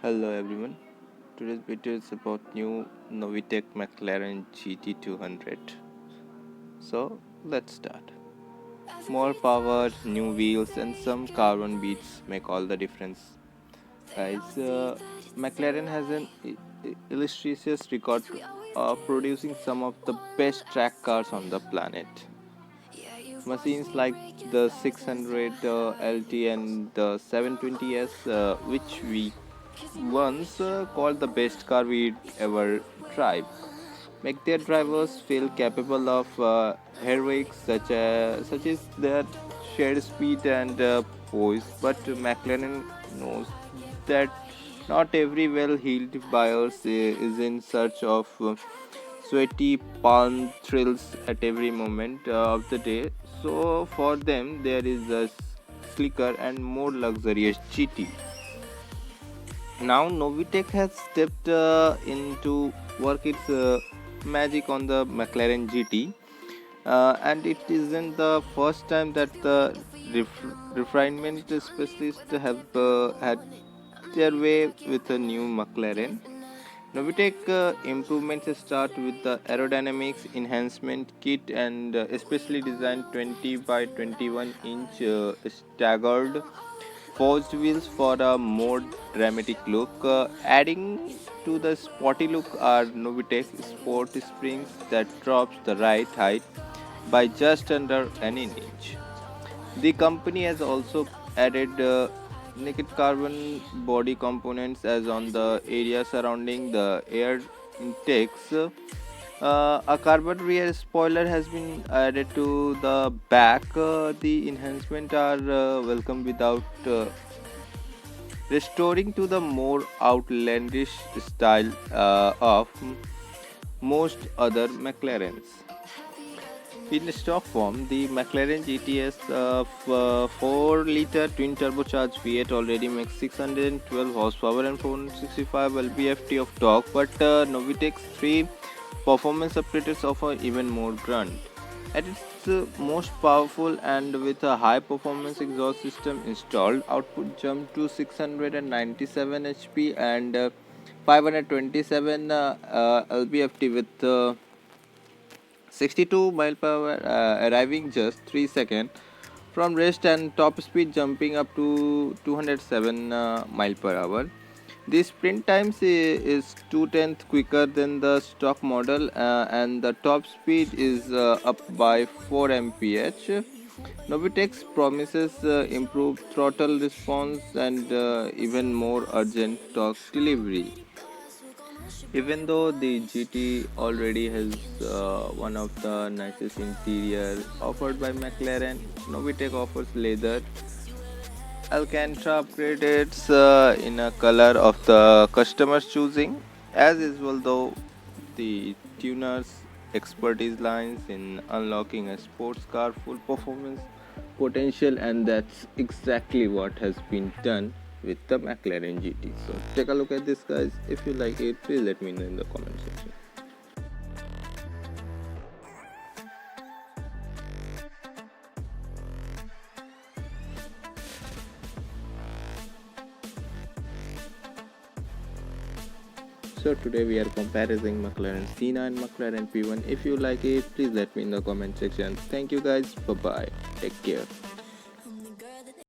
Hello everyone. Today's video is about new Novitec McLaren GT200. So let's start. More power, new wheels, and some carbon beats make all the difference. Guys, McLaren has an illustrious record of producing some of the best track cars on the planet. Machines like the 600 LT and the 720S, which we once called the best car we'd ever drive, make their drivers feel capable of heroics such as their sheer speed and poise. But McLaren knows that not every well-heeled buyer is in search of sweaty palm thrills at every moment of the day. So for them, there is a slicker and more luxurious GT. Now Novitec has stepped in to work its magic on the McLaren GT, and it isn't the first time that the refinement specialists have had their way with a new McLaren. Novitec improvements start with the aerodynamics enhancement kit and especially designed 20 by 21 inch staggered forged wheels for a more dramatic look. Adding to the sporty look are Novitec Sport Springs that drops the ride height by just under an inch. The company has also added naked carbon body components as on the area surrounding the air intakes. A carbon rear spoiler has been added to the back. The enhancements are welcome without restoring to the more outlandish style of most other McLarens. In stock form, the McLaren GTS 4-liter twin-turbocharged V8 already makes 612 horsepower and 465 lb-ft of torque, but Novitec's three performance upgraders offer even more grunt. At its most powerful and with a high performance exhaust system installed, output jumped to 697 HP and 527 lb-ft with 62 mile per hour, arriving just 3 seconds from rest and top speed jumping up to 207 mile per hour. The sprint times is 2/10 quicker than the stock model, and the top speed is up by 4 mph. Novitec promises improved throttle response and even more urgent torque delivery. Even though the GT already has one of the nicest interior offered by McLaren, Novitec offers leather Alcantara upgraded in a color of the customer's choosing. As usual, though, the tuners' expertise lies in unlocking a sports car full performance potential, and that's exactly what has been done with the McLaren GT. So take a look at this, guys. If you like it, please let me know in the comment section. So today we are comparing McLaren Senna and McLaren P1. If you like it, please let me in the comment section. Thank you guys. Bye bye. Take care.